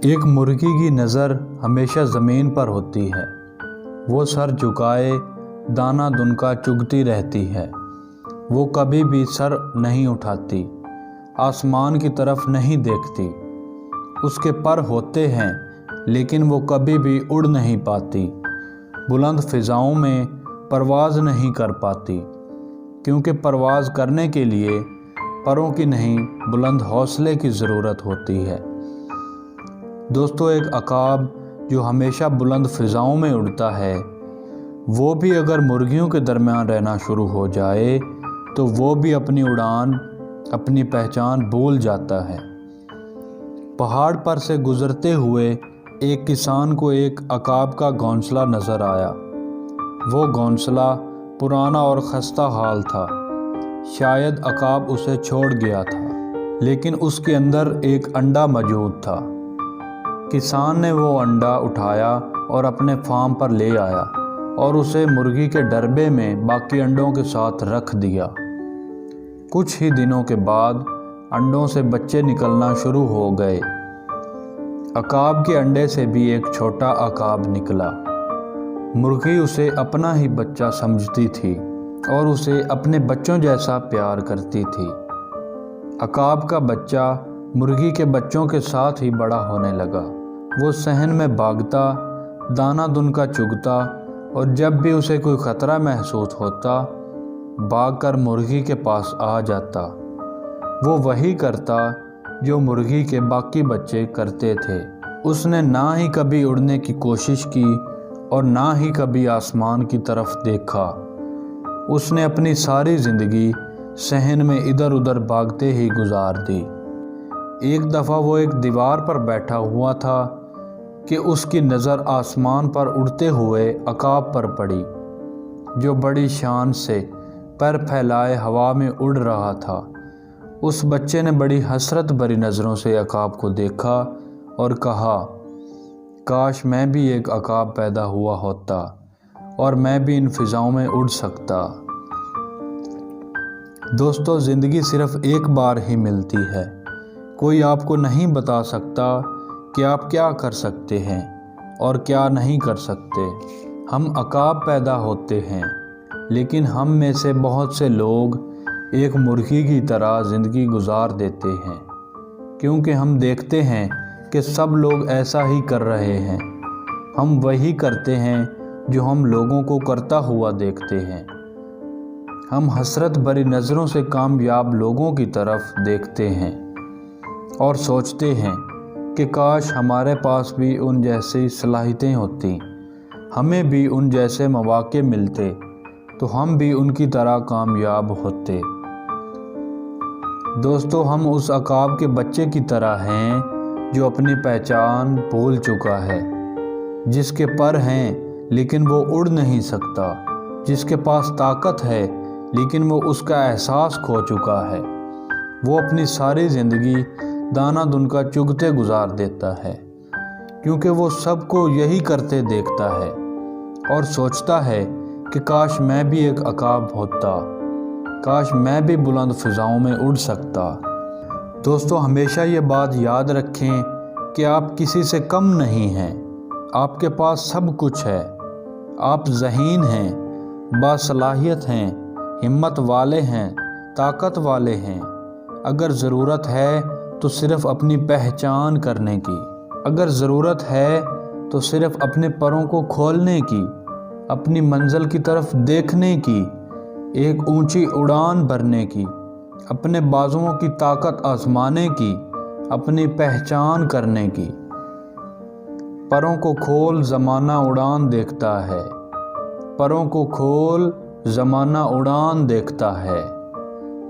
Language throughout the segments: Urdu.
ایک مرغی کی نظر ہمیشہ زمین پر ہوتی ہے۔ وہ سر جھکائے دانہ دنکا چگتی رہتی ہے۔ وہ کبھی بھی سر نہیں اٹھاتی، آسمان کی طرف نہیں دیکھتی۔ اس کے پر ہوتے ہیں لیکن وہ کبھی بھی اڑ نہیں پاتی، بلند فضاؤں میں پرواز نہیں کر پاتی، کیونکہ پرواز کرنے کے لیے پروں کی نہیں بلند حوصلے کی ضرورت ہوتی ہے۔ دوستو، ایک عقاب جو ہمیشہ بلند فضاؤں میں اڑتا ہے، وہ بھی اگر مرغیوں کے درمیان رہنا شروع ہو جائے تو وہ بھی اپنی اڑان، اپنی پہچان بھول جاتا ہے۔ پہاڑ پر سے گزرتے ہوئے ایک کسان کو ایک عقاب کا گھونسلہ نظر آیا۔ وہ گھونسلہ پرانا اور خستہ حال تھا، شاید عقاب اسے چھوڑ گیا تھا، لیکن اس کے اندر ایک انڈا موجود تھا۔ کسان نے وہ انڈا اٹھایا اور اپنے فارم پر لے آیا اور اسے مرغی کے ڈربے میں باقی انڈوں کے ساتھ رکھ دیا۔ کچھ ہی دنوں کے بعد انڈوں سے بچے نکلنا شروع ہو گئے۔ عقاب کے انڈے سے بھی ایک چھوٹا عقاب نکلا۔ مرغی اسے اپنا ہی بچہ سمجھتی تھی اور اسے اپنے بچوں جیسا پیار کرتی تھی۔ عقاب کا بچہ مرغی کے بچوں کے ساتھ ہی بڑا ہونے لگا۔ وہ صحن میں بھاگتا، دانہ دنکا چگتا اور جب بھی اسے کوئی خطرہ محسوس ہوتا، بھاگ کر مرغی کے پاس آ جاتا۔ وہ وہی کرتا جو مرغی کے باقی بچے کرتے تھے۔ اس نے نہ ہی کبھی اڑنے کی کوشش کی اور نہ ہی کبھی آسمان کی طرف دیکھا۔ اس نے اپنی ساری زندگی صحن میں ادھر ادھر بھاگتے ہی گزار دی۔ ایک دفعہ وہ ایک دیوار پر بیٹھا ہوا تھا کہ اس کی نظر آسمان پر اڑتے ہوئے عقاب پر پڑی، جو بڑی شان سے پر پھیلائے ہوا میں اڑ رہا تھا۔ اس بچے نے بڑی حسرت بھری نظروں سے عقاب کو دیکھا اور کہا، کاش میں بھی ایک عقاب پیدا ہوا ہوتا اور میں بھی ان فضاؤں میں اڑ سکتا۔ دوستو، زندگی صرف ایک بار ہی ملتی ہے۔ کوئی آپ کو نہیں بتا سکتا کہ آپ کیا کر سکتے ہیں اور کیا نہیں کر سکتے۔ ہم عقاب پیدا ہوتے ہیں، لیکن ہم میں سے بہت سے لوگ ایک مرغی کی طرح زندگی گزار دیتے ہیں، کیونکہ ہم دیکھتے ہیں کہ سب لوگ ایسا ہی کر رہے ہیں۔ ہم وہی کرتے ہیں جو ہم لوگوں کو کرتا ہوا دیکھتے ہیں۔ ہم حسرت بھری نظروں سے کامیاب لوگوں کی طرف دیکھتے ہیں اور سوچتے ہیں کہ کاش ہمارے پاس بھی ان جیسی صلاحیتیں ہوتیں، ہمیں بھی ان جیسے مواقع ملتے تو ہم بھی ان کی طرح کامیاب ہوتے۔ دوستو، ہم اس عقاب کے بچے کی طرح ہیں جو اپنی پہچان بھول چکا ہے، جس کے پر ہیں لیکن وہ اڑ نہیں سکتا، جس کے پاس طاقت ہے لیکن وہ اس کا احساس کھو چکا ہے۔ وہ اپنی ساری زندگی دانہ دنکا چگتے گزار دیتا ہے، کیونکہ وہ سب کو یہی کرتے دیکھتا ہے اور سوچتا ہے کہ کاش میں بھی ایک عقاب ہوتا، کاش میں بھی بلند فضاؤں میں اڑ سکتا۔ دوستو، ہمیشہ یہ بات یاد رکھیں کہ آپ کسی سے کم نہیں ہیں۔ آپ کے پاس سب کچھ ہے۔ آپ ذہین ہیں، باصلاحیت ہیں، ہمت والے ہیں، طاقت والے ہیں۔ اگر ضرورت ہے تو صرف اپنی پہچان کرنے کی، اگر ضرورت ہے تو صرف اپنے پروں کو کھولنے کی، اپنی منزل کی طرف دیکھنے کی، ایک اونچی اڑان بھرنے کی، اپنے بازوؤں کی طاقت آزمانے کی، اپنی پہچان کرنے کی۔ پروں کو کھول، زمانہ اڑان دیکھتا ہے۔ پروں کو کھول، زمانہ اڑان دیکھتا ہے۔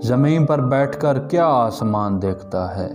زمین پر بیٹھ کر کیا آسمان دیکھتا ہے۔